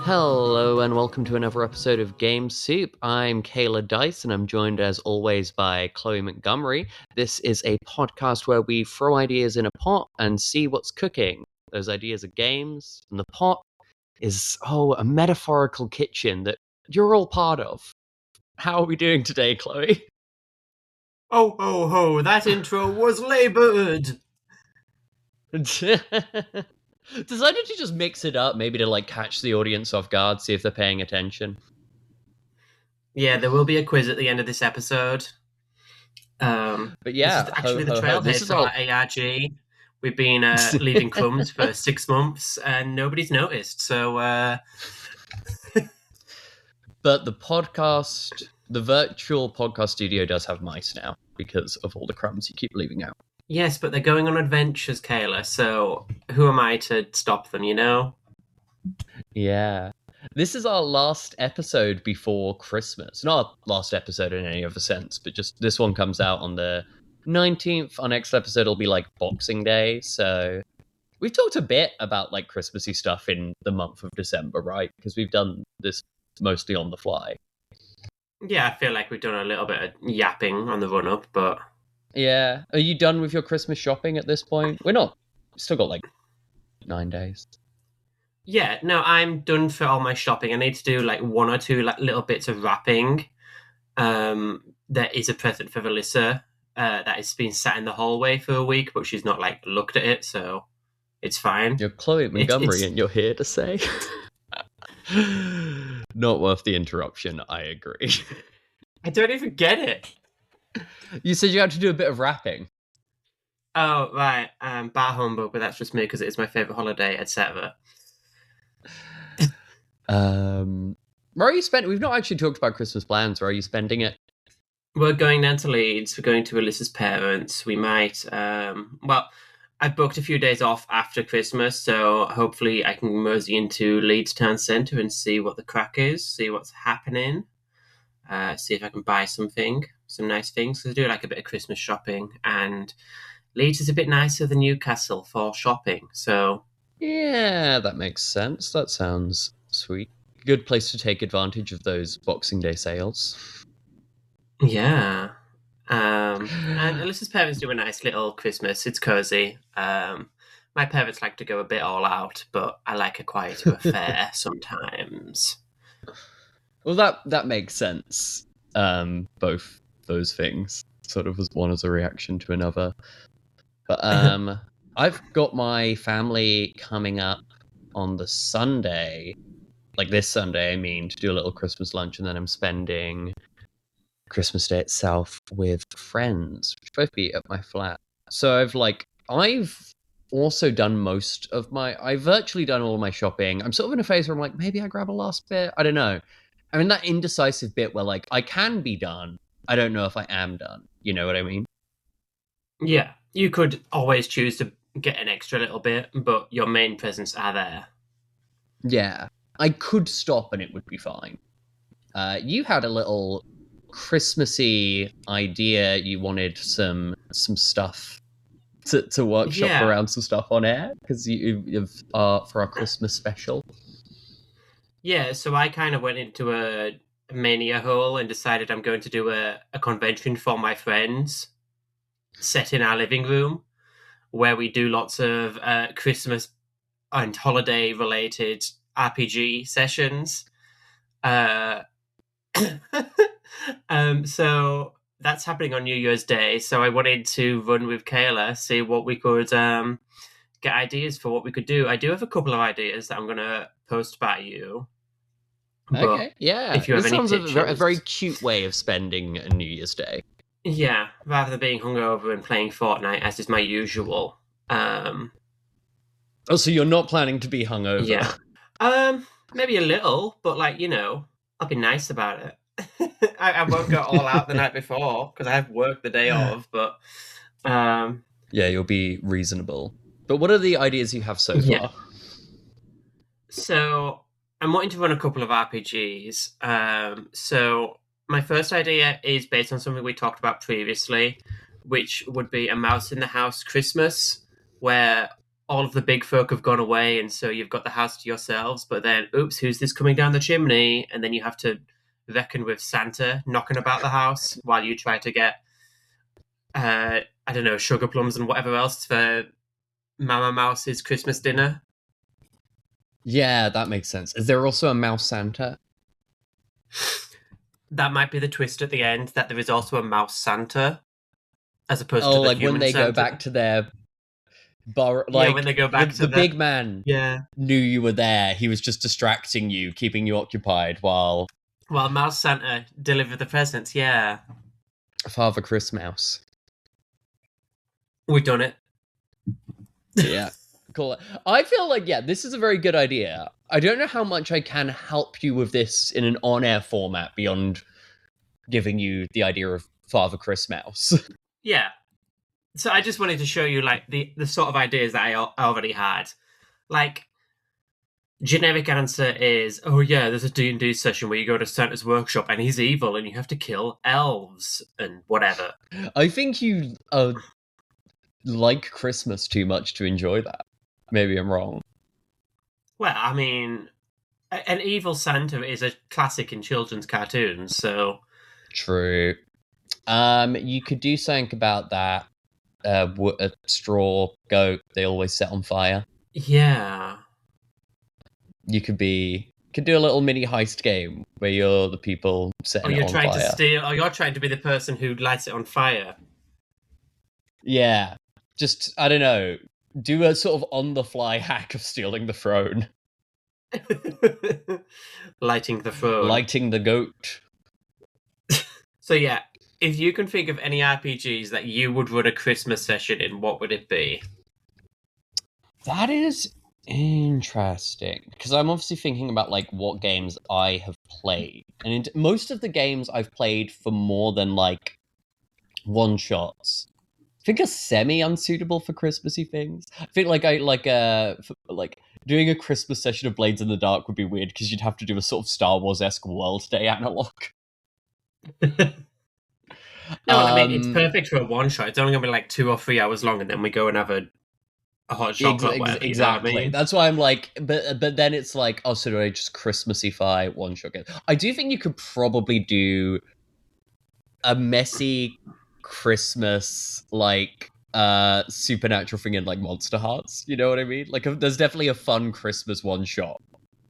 Hello and welcome to another episode of Game Soup. I'm Kayla Dice and I'm joined as always by Chloe Montgomery. This is a podcast where we throw ideas in a pot and see what's cooking. Those ideas are games, and the pot is, a metaphorical kitchen that you're all part of. How are we doing today, Chloe? Oh, ho, ho, that intro was laboured! Decided to just mix it up, maybe to catch the audience off guard, see if they're paying attention. Yeah, there will be a quiz at the end of this episode. But yeah, this is actually the trailhead for our ARG. We've been leaving crumbs for 6 months and nobody's noticed, so... But the virtual podcast studio does have mice now because of all the crumbs you keep leaving out. Yes, but they're going on adventures, Kayla, so who am I to stop them, you know? Yeah. This is our last episode before Christmas. Not our last episode in any other sense, but just this one comes out on the 19th. Our next episode will be Boxing Day, so we've talked a bit about Christmassy stuff in the month of December, right? Because we've done this mostly on the fly. Yeah, I feel like we've done a little bit of yapping on the run-up, but... Yeah. Are you done with your Christmas shopping at this point? We're not. Still got 9 days. Yeah, no, I'm done for all my shopping. I need to do one or two little bits of wrapping. There is a present for Alyssa that has been sat in the hallway for a week, but she's not looked at it, so it's fine. You're Chloe Montgomery and you're here to say? Not worth the interruption, I agree. I don't even get it. You said you had to do a bit of wrapping. Oh, right. Bar humbug, but that's just me because it is my favourite holiday, etc. Where are you spending? We've not actually talked about Christmas plans. Where are you spending it? We're going down to Leeds. We're going to Alyssa's parents. We might... I booked a few days off after Christmas, so hopefully I can mosey into Leeds Town Centre and see what the crack is, see what's happening, see if I can buy some nice things. Because I do a bit of Christmas shopping, and Leeds is a bit nicer than Newcastle for shopping, so... Yeah, that makes sense. That sounds sweet. Good place to take advantage of those Boxing Day sales. Yeah. And Alyssa's parents do a nice little Christmas. It's cozy. My parents like to go a bit all out, but I like a quieter affair sometimes. Well, that makes sense. Both those things sort of as one as a reaction to another. But I've got my family coming up on the Sunday, this Sunday, I mean, to do a little Christmas lunch, and then I'm spending Christmas Day itself with friends, which both be at my flat. So I've also done I've virtually done all my shopping. I'm sort of in a phase where I'm maybe I grab a last bit. I don't know. I'm in that indecisive bit where I can be done. I don't know if I am done. You know what I mean? Yeah, you could always choose to get an extra little bit, but your main presents are there. Yeah, I could stop and it would be fine. You had a little Christmassy idea. You wanted some stuff to workshop around some stuff on air because you've for our Christmas special. Yeah, so I kind of went into a mania hole and decided I'm going to do a convention for my friends set in our living room where we do lots of Christmas and holiday related RPG sessions. So that's happening on New Year's Day. So I wanted to run with Kayla, see what we could get ideas for what we could do. I do have a couple of ideas that I'm going to post by you. Okay, yeah. If you have this any sounds a very cute way of spending a New Year's Day. Yeah, rather than being hungover and playing Fortnite, as is my usual. So you're not planning to be hungover? Yeah. Maybe a little, but I'll be nice about it. I won't go all out the night before because I have work the day of, but yeah, you'll be reasonable. But what are the ideas you have so far? So I'm wanting to run a couple of RPGs. So my first idea is based on something we talked about previously, which would be a Mouse in the House Christmas, where all of the big folk have gone away, and so you've got the house to yourselves. But then, oops, who's this coming down the chimney? And then you have to reckon with Santa knocking about the house while you try to get, I don't know, sugar plums and whatever else for Mama Mouse's Christmas dinner. Yeah, that makes sense. Is there also a mouse Santa? That might be the twist at the end, that there is also a mouse Santa, as opposed Oh, to the like when human they Santa. go back to their bar, Yeah, like when they go back to the big man Yeah. knew you were there. He was just distracting you, keeping you occupied while While Mouse Santa delivered the presents, yeah. Father Christmouse. We've done it. Yeah. Cool. I feel like, yeah, this is a very good idea. I don't know how much I can help you with this in an on-air format beyond giving you the idea of Father Christmouse. Yeah. So I just wanted to show you like the sort of ideas that I already had. Like, generic answer is, oh yeah, there's a D&D session where you go to Santa's workshop and he's evil and you have to kill elves and whatever. I think you like Christmas too much to enjoy that. Maybe I'm wrong. Well, I mean, an evil Santa is a classic in children's cartoons, so True. You could do something about that. A straw goat they always set on fire. yeah. You could do a little mini heist game where you're the people setting it on fire. You're trying to be the person who lights it on fire. Yeah. Just, I don't know, do a sort of on-the-fly hack of stealing the throne. Lighting the throne. Lighting the goat. So yeah, if you can think of any RPGs that you would run a Christmas session in, what would it be? That is interesting. Because I'm obviously thinking about, like, what games I have played. And most of the games I've played for more than, like, one-shots I think are semi-unsuitable for Christmassy things. I think like doing a Christmas session of Blades in the Dark would be weird because you'd have to do a sort of Star Wars-esque World Day analog. No, I mean it's perfect for a one shot. It's only gonna be like 2 or 3 hours long, and then we go and have a hot chocolate. Exactly. You know what I mean? That's why I'm like, but then it's like, oh, so do I just Christmassify one shot game? I do think you could probably do a messy Christmas like supernatural thing in like Monster Hearts. You know what I mean? Like, there's definitely a fun Christmas one shot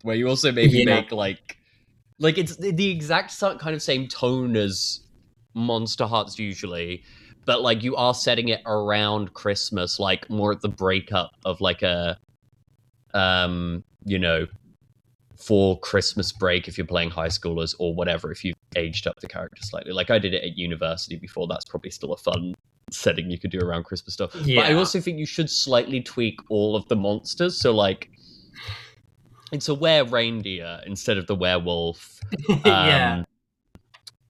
where you also maybe make like it's the exact kind of same tone as Monster Hearts usually, but like you are setting it around Christmas, like more at the breakup of like a you know, for Christmas break if you're playing high schoolers or whatever, if you've aged up the character slightly. Like I did it at university before. That's probably still a fun setting you could do around Christmas stuff. Yeah. But I also think you should slightly tweak all of the monsters. So like it's a were-reindeer instead of the werewolf. Yeah.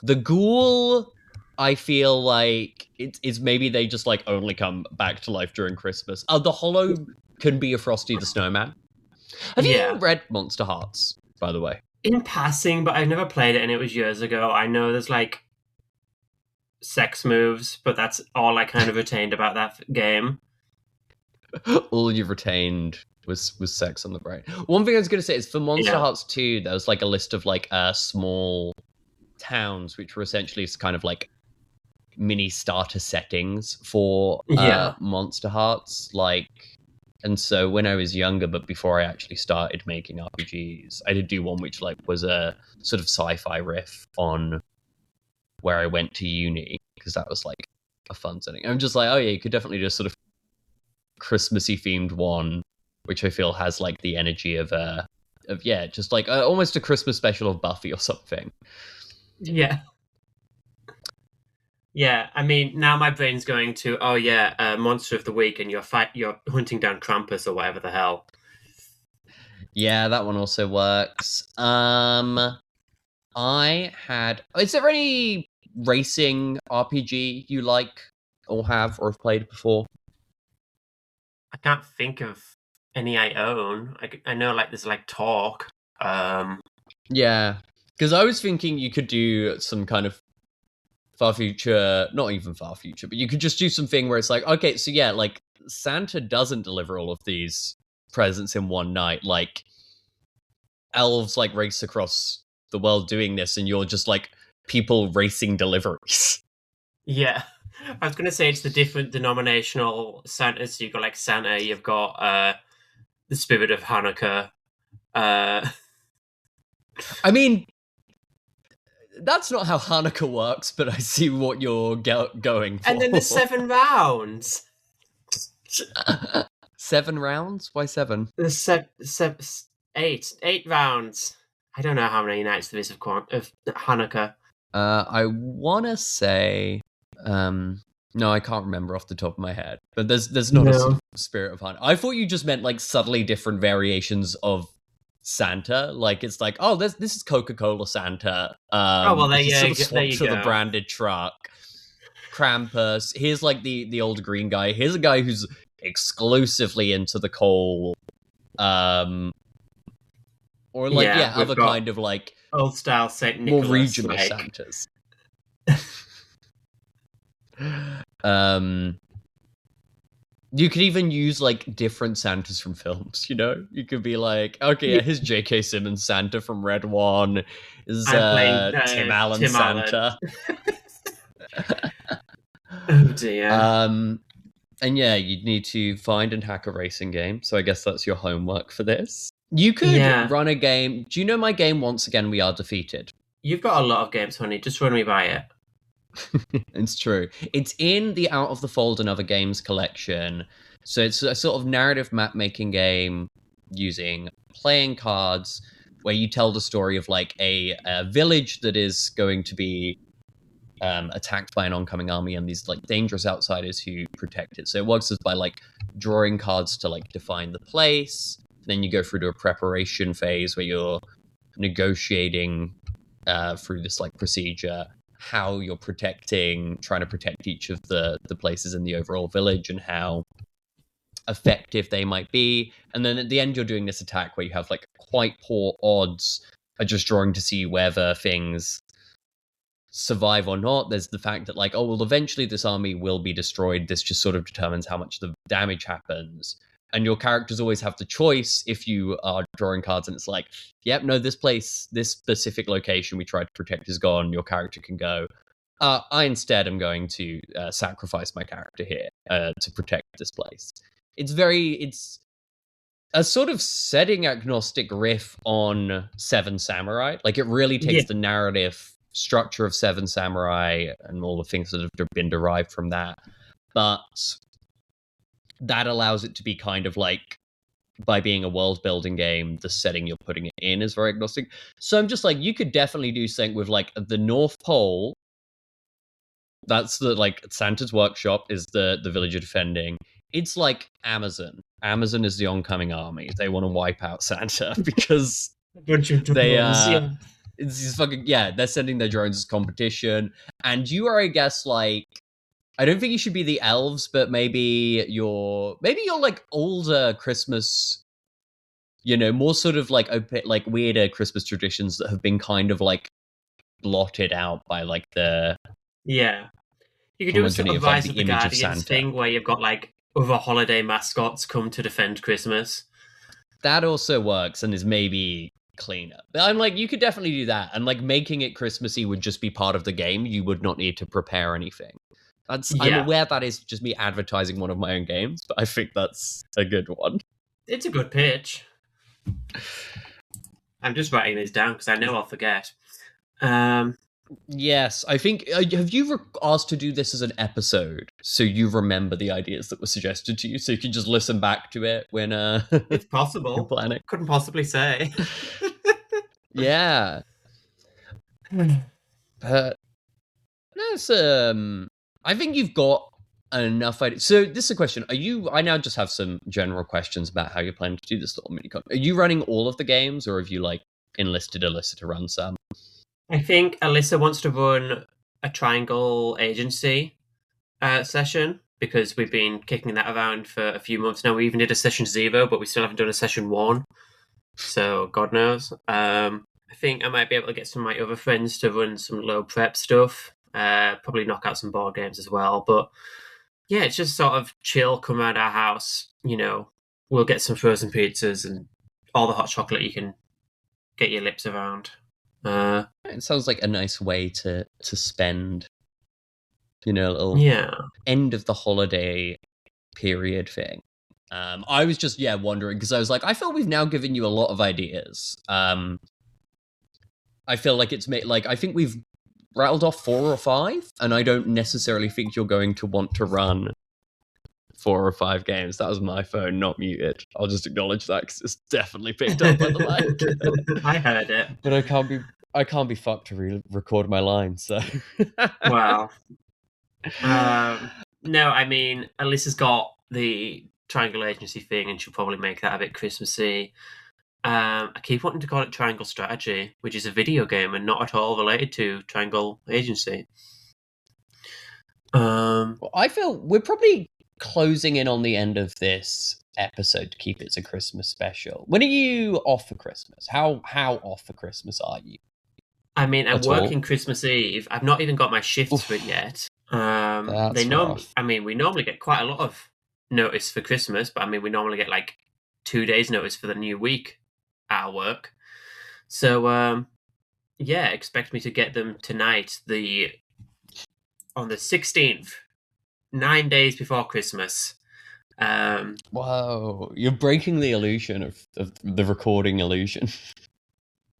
The ghoul, I feel like it's maybe they just like only come back to life during Christmas. The Hollow can be a Frosty the Snowman. Have you read Monster Hearts, by the way? In passing, but I've never played it, and it was years ago. I know there's like sex moves, but that's all I kind of retained about that game. All you've retained was sex on the brain. One thing I was going to say is for Monster Hearts 2, there was like a list of like small towns, which were essentially kind of like mini starter settings for Monster Hearts. Like, and so when I was younger, but before I actually started making RPGs, I did do one which like was a sort of sci-fi riff on where I went to uni, because that was like a fun setting. I'm just like, oh yeah, you could definitely do a sort of Christmassy themed one, which I feel has like the energy of just like almost a Christmas special of Buffy or something. Yeah. Yeah, I mean, now my brain's going to, Monster of the Week, and you're hunting down Krampus or whatever the hell. Yeah, that one also works. Is there any racing RPG you like or have played before? I can't think of any I own. I know like there's like Talk. Yeah, because I was thinking you could do some kind of far future, not even far future, but you could just do something where it's like, okay, so yeah, like Santa doesn't deliver all of these presents in one night. Like elves like race across the world doing this, and you're just like people racing deliveries. Yeah. I was going to say it's the different denominational Santas. So you've got like Santa, you've got the spirit of Hanukkah. I mean, that's not how Hanukkah works, but I see what you're going for. And then the 7 rounds. 7 rounds? Why 7? The 8 rounds. I don't know how many nights there is of Hanukkah. I want to say, no, I can't remember off the top of my head. But there's not a spirit of Hanukkah. I thought you just meant like subtly different variations of Santa. Like it's like, oh, this is Coca-Cola Santa. Well, there you you to the go. branded truck. Krampus. Here's like the old green guy. Here's a guy who's exclusively into the coal. Or like other kind of like old style Saint Nicholas, more regional Santas. You could even use like different Santas from films, you know? You could be like, okay, yeah, here's J.K. Simmons Santa from Red One. Is Tim Allen Santa. Oh dear. And yeah, you'd need to find and hack a racing game. So I guess that's your homework for this. You could run a game. Do you know my game, Once Again We Are Defeated? You've got a lot of games, honey. Just run me by it. It's true. It's in the Out of the Fold and Other Games collection. So it's a sort of narrative map-making game using playing cards where you tell the story of like a village that is going to be attacked by an oncoming army and these like dangerous outsiders who protect it. So it works as by like drawing cards to like define the place. Then you go through to a preparation phase where you're negotiating through this like procedure how you're trying to protect each of the places in the overall village and how effective they might be. And then at the end, you're doing this attack where you have like quite poor odds at just drawing to see whether things survive or not. There's the fact that like, oh, well, eventually this army will be destroyed. This just sort of determines how much the damage happens. And your characters always have the choice if you are drawing cards and it's like, yep, no, this specific location we tried to protect is gone. Your character can go, I instead am going to sacrifice my character here to protect this place. It's a sort of setting agnostic riff on Seven Samurai. Like it really takes the narrative structure of Seven Samurai and all the things that have been derived from that. But that allows it to be kind of like, by being a world building game, the setting you're putting it in is very agnostic. So I'm just like, you could definitely do something with like the North Pole. That's the like Santa's workshop is the village you're defending. It's like Amazon. Amazon is the oncoming army. They want to wipe out Santa because they it's fucking they're sending their drones as competition. And you are, I guess, like, I don't think you should be the elves, but maybe you're like older Christmas, you know, more sort of like weirder Christmas traditions that have been kind of like blotted out by like the you could do a sort of Rise of the Guardians thing where you've got like other holiday mascots come to defend Christmas. That also works and is maybe cleaner. But I'm like, you could definitely do that, and like making it Christmassy would just be part of the game. You would not need to prepare anything. I'm aware that is just me advertising one of my own games, but I think that's a good one. It's a good pitch. I'm just writing this down because I know I'll forget. Yes, I think. Have you asked to do this as an episode so you remember the ideas that were suggested to you, so you can just listen back to it when it's possible. Planning. Couldn't possibly say. Yeah, but there's I think you've got enough ideas. So this is a question. I now just have some general questions about how you're planning to do this little mini-con. Are you running all of the games, or have you like enlisted Alyssa to run some? I think Alyssa wants to run a Triangle Agency session because we've been kicking that around for a few months now. We even did a session 0, but we still haven't done a session 1. So God knows. I think I might be able to get some of my other friends to run some low prep stuff. Probably knock out some board games as well. But yeah, it's just sort of chill, come around our house. We'll get some frozen pizzas and all the hot chocolate you can get your lips around. It sounds like a nice way to spend, a little end of the holiday period thing. I was just wondering, because I was like, I feel we've now given you a lot of ideas. I feel like it's made I think we've rattled off 4 or 5, and I don't necessarily think you're going to want to run 4 or 5 games. That was my phone, not muted. I'll just acknowledge that because it's definitely picked up on the mic. I heard it, but I can't be fucked to record my lines. So wow. No, I mean, Alyssa's got the Triangle Agency thing, and she'll probably make that a bit Christmassy. I keep wanting to call it Triangle Strategy, which is a video game and not at all related to Triangle Agency. Well, I feel we're probably closing in on the end of this episode to keep it as a Christmas special. When are you off for Christmas? How off for Christmas are you? I mean, I'm working Christmas Eve. I've not even got my shifts for it yet. We normally get quite a lot of notice for Christmas, but we normally get 2 days notice for the new week at work. So expect me to get them tonight, on the 16th, 9 days before Christmas. Whoa, you're breaking the illusion of the recording illusion.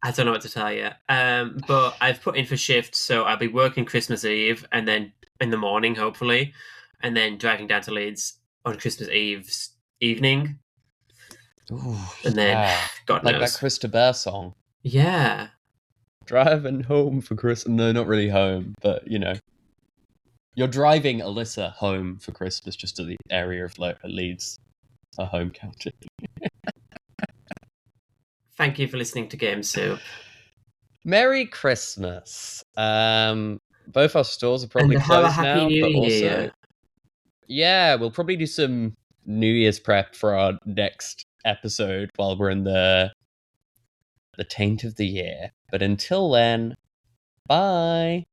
I don't know what to tell you. But I've put in for shifts, so I'll be working Christmas Eve and then in the morning, hopefully, and then driving down to Leeds on Christmas Eve's evening. Ooh, and then, God knows. Like that Krista Bear song. Yeah. Driving home for Christmas. No, not really home, but, You're driving Alyssa home for Christmas, just to the area of Leeds, her home county. Thank you for listening to Game Soup. Merry Christmas. Both our stores are probably closed now, but also, we'll probably do some New Year's prep for our next episode while we're in the taint of the year. But until then, bye.